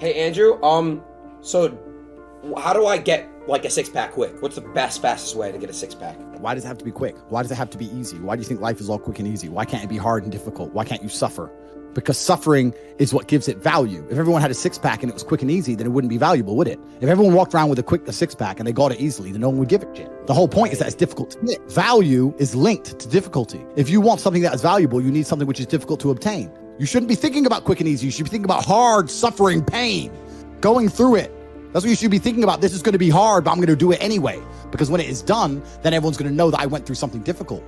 Hey Andrew, so how do I get like a six-pack quick? What's the fastest way to get a six-pack? Why does it have to be quick? Why does it have to be easy? Why do you think life is all quick and easy? Why can't it be hard and difficult? Why can't you suffer? Because suffering is what gives it value. If everyone had a six-pack and it was quick and easy, then it wouldn't be valuable, would it? If everyone walked around with a six-pack and they got it easily, then no one would give a shit. The whole point is that it's difficult to get. Value is linked to difficulty. If you want something that is valuable, you need something which is difficult to obtain. You shouldn't be thinking about quick and easy. You should be thinking about hard, suffering, pain, going through it. That's what you should be thinking about. This is going to be hard, but I'm going to do it anyway. Because when it is done, then everyone's going to know that I went through something difficult.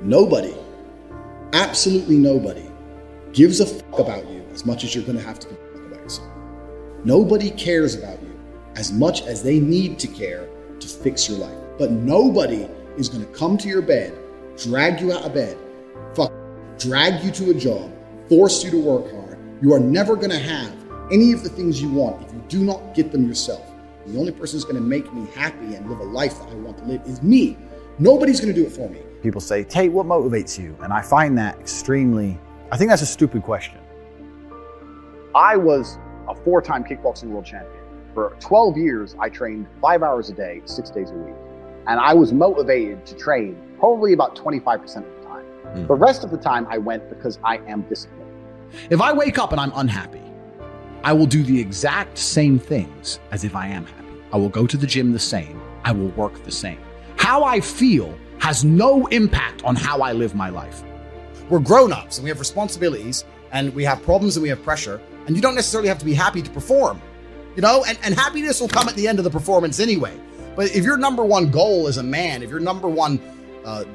Nobody, absolutely nobody, gives a fuck about you as much as you're going to have to give a fuck about yourself. Nobody cares about you as much as they need to care to fix your life. But nobody is going to come to your bed, drag you out of bed, drag you to a job, force you to work hard. You are never going to have any of the things you want if you do not get them yourself. The only person who's going to make me happy and live a life that I want to live is me. Nobody's going to do it for me. People say, Tate, what motivates you? And I find that I think that's a stupid question. I was a 4-time kickboxing world champion. For 12 years, I trained 5 hours a day, 6 days a week. And I was motivated to train probably about 25% of the time. The rest of the time I went because I am disciplined. If I wake up and I'm unhappy, I will do the exact same things as if I am happy. I will go to the gym the same. I will work the same. How I feel has no impact on how I live my life. We're grown-ups and we have responsibilities and we have problems and we have pressure, and you don't necessarily have to be happy to perform, and happiness will come at the end of the performance anyway. But if your number one goal as a man, if your number one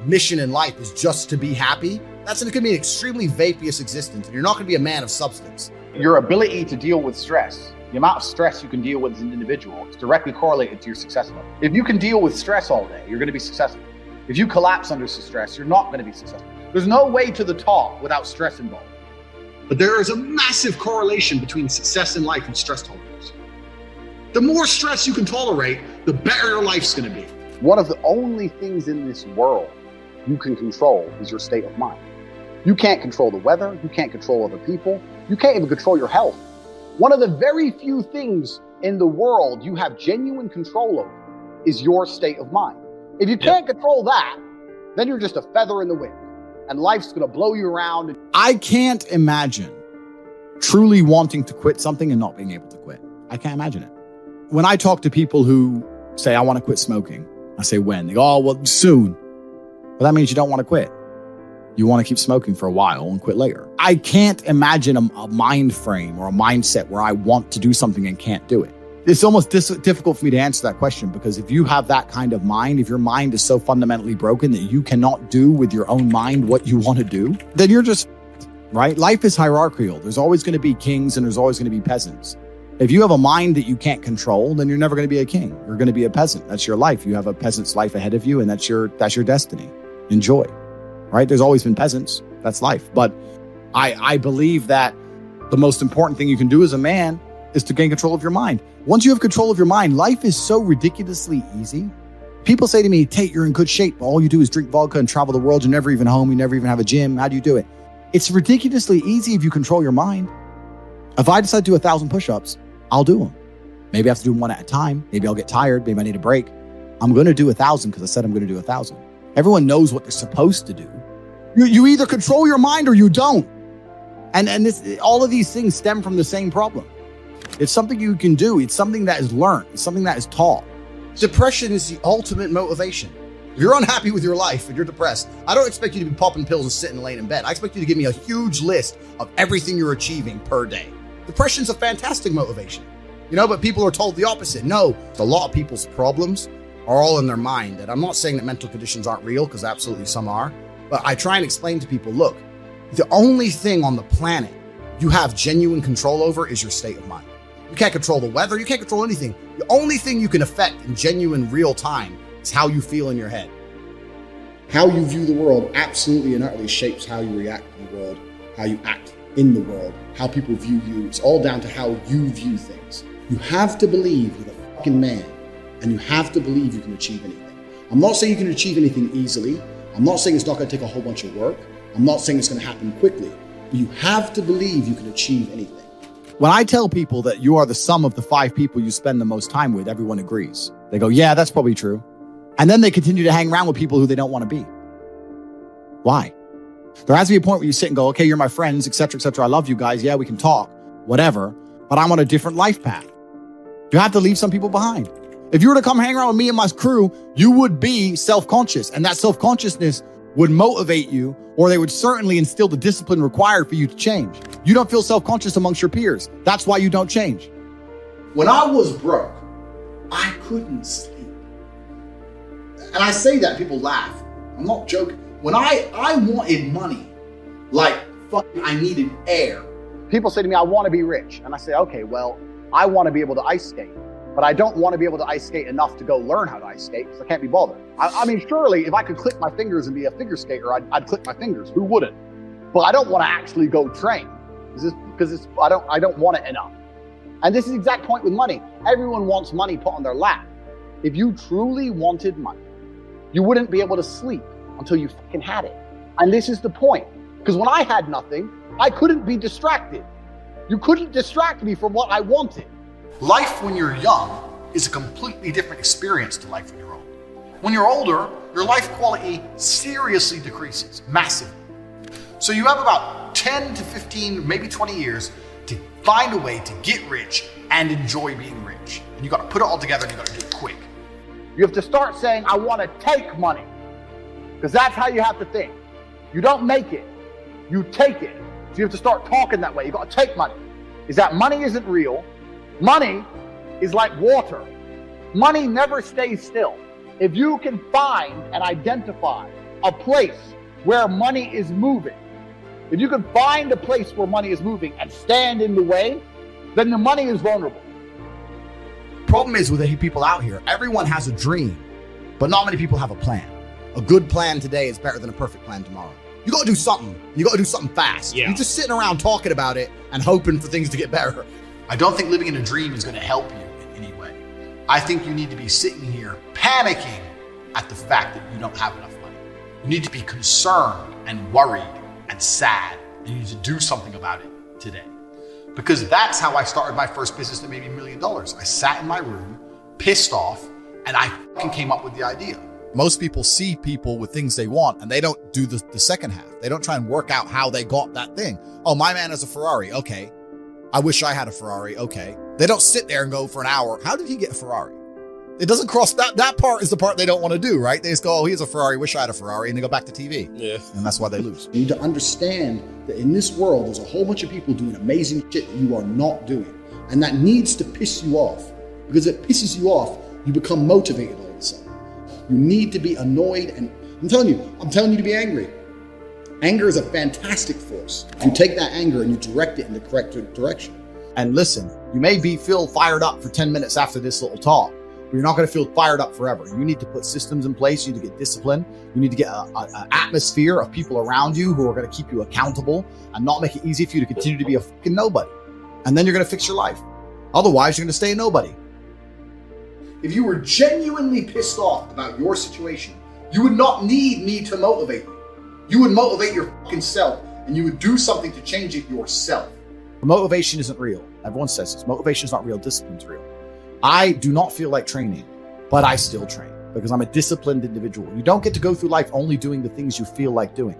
mission in life is just to be happy, that's going to be an extremely vaporous existence, and you're not going to be a man of substance. Your ability to deal with stress, the amount of stress you can deal with as an individual, is directly correlated to your success level. If you can deal with stress all day, you're going to be successful. If you collapse under stress, you're not going to be successful. There's no way to the top without stress involved. But there is a massive correlation between success in life and stress tolerance. The more stress you can tolerate, the better your life's going to be. One of the only things in this world you can control is your state of mind. You can't control the weather. You can't control other people. You can't even control your health. One of the very few things in the world you have genuine control over is your state of mind. If you can't control that, then you're just a feather in the wind, and life's going to blow you around. I can't imagine truly wanting to quit something and not being able to quit. I can't imagine it. When I talk to people who say, I want to quit smoking, I say, when? They go, oh, well, soon. Well, that means you don't want to quit. You want to keep smoking for a while and quit later. I can't imagine a mind frame or a mindset where I want to do something and can't do it. It's almost difficult for me to answer that question, because if you have that kind of mind, if your mind is so fundamentally broken that you cannot do with your own mind what you want to do, then you're just, right? Life is hierarchical. There's always going to be kings and there's always going to be peasants. If you have a mind that you can't control, then you're never going to be a king. You're going to be a peasant. That's your life. You have a peasant's life ahead of you, and that's your destiny. Enjoy. Right? There's always been peasants. That's life. But I believe that the most important thing you can do as a man is to gain control of your mind. Once you have control of your mind, life is so ridiculously easy. People say to me, Tate, you're in good shape, but all you do is drink vodka and travel the world. You're never even home. You never even have a gym. How do you do it? It's ridiculously easy if you control your mind. If I decide to do 1,000 push-ups, I'll do them. Maybe I have to do them one at a time. Maybe I'll get tired. Maybe I need a break. I'm going to do 1,000 because I said I'm going to do 1,000. Everyone knows what they're supposed to do. You either control your mind or you don't. And all of these things stem from the same problem. It's something you can do. It's something that is learned. It's something that is taught. Depression is the ultimate motivation. If you're unhappy with your life and you're depressed, I don't expect you to be popping pills and sitting laying in bed. I expect you to give me a huge list of everything you're achieving per day. Depression's a fantastic motivation, but people are told the opposite. No, a lot of people's problems are all in their mind. And I'm not saying that mental conditions aren't real, because absolutely some are. But I try and explain to people, look, the only thing on the planet you have genuine control over is your state of mind. You can't control the weather. You can't control anything. The only thing you can affect in genuine real time is how you feel in your head. How you view the world absolutely and utterly shapes how you react to the world, how you act in the world, how people view you. It's all down to how you view things. You have to believe you're a fucking man, and you have to believe you can achieve anything. I'm not saying you can achieve anything easily. I'm not saying it's not going to take a whole bunch of work. I'm not saying it's going to happen quickly. But you have to believe you can achieve anything. When I tell people that you are the sum of the 5 people you spend the most time with, everyone agrees. They go, yeah, that's probably true. And then they continue to hang around with people who they don't want to be. Why? There has to be a point where you sit and go, okay, you're my friends, et cetera, et cetera. I love you guys. Yeah, we can talk, whatever. But I'm on a different life path. You have to leave some people behind. If you were to come hang around with me and my crew, you would be self-conscious. And that self-consciousness would motivate you, or they would certainly instill the discipline required for you to change. You don't feel self-conscious amongst your peers. That's why you don't change. When I was broke, I couldn't sleep. And I say that, people laugh. I'm not joking. When I wanted money, like fucking I needed air. People say to me, I want to be rich. And I say, okay, well, I want to be able to ice skate, but I don't want to be able to ice skate enough to go learn how to ice skate because I can't be bothered. I mean, surely if I could click my fingers and be a figure skater, I'd click my fingers. Who wouldn't? But I don't want to actually go train because I don't want it enough. And this is the exact point with money. Everyone wants money put on their lap. If you truly wanted money, you wouldn't be able to sleep until you fucking had it. And this is the point. Because when I had nothing, I couldn't be distracted. You couldn't distract me from what I wanted. Life when you're young is a completely different experience to life when you're old. When you're older, your life quality seriously decreases, massively. So you have about 10 to 15, maybe 20 years to find a way to get rich and enjoy being rich. And you got to put it all together and you got to do it quick. You have to start saying, I want to take money. Because that's how you have to think. You don't make it, you take it. So you have to start talking that way. You got to take money. Is that money isn't real. Money is like water. Money never stays still. If you can find and identify a place where money is moving, if you can find a place where money is moving and stand in the way, then the money is vulnerable. Problem is with the people out here, everyone has a dream, but not many people have a plan. A good plan today is better than a perfect plan tomorrow. You got to do something. You got to do something fast. Yeah. You're just sitting around talking about it and hoping for things to get better. I don't think living in a dream is going to help you in any way. I think you need to be sitting here panicking at the fact that you don't have enough money. You need to be concerned and worried and sad, and you need to do something about it today. Because that's how I started my first business that made me $1 million. I sat in my room, pissed off, and I fucking came up with the idea. Most people see people with things they want and they don't do the second half. They don't try and work out how they got that thing. Oh, my man has a Ferrari. Okay. I wish I had a Ferrari. Okay. They don't sit there and go for an hour. How did he get a Ferrari? It doesn't cross that part is the part they don't want to do, right? They just go, oh, he has a Ferrari. Wish I had a Ferrari. And they go back to TV. Yeah. And that's why they lose. You need to understand that in this world, there's a whole bunch of people doing amazing shit that you are not doing. And that needs to piss you off. Because if it pisses you off, you become motivated all of a sudden. You need to be annoyed. And I'm telling you to be angry. Anger is a fantastic force. You take that anger and you direct it in the correct direction. And listen, you may feel fired up for 10 minutes after this little talk, but you're not going to feel fired up forever. You need to put systems in place. You need to get discipline. You need to get an atmosphere of people around you who are going to keep you accountable and not make it easy for you to continue to be a fucking nobody. And then you're going to fix your life. Otherwise, you're going to stay a nobody. If you were genuinely pissed off about your situation, you would not need me to motivate you. You would motivate your fucking self and you would do something to change it yourself. Motivation isn't real. Everyone says this. Motivation is not real. Discipline's real. I do not feel like training, but I still train because I'm a disciplined individual. You don't get to go through life only doing the things you feel like doing.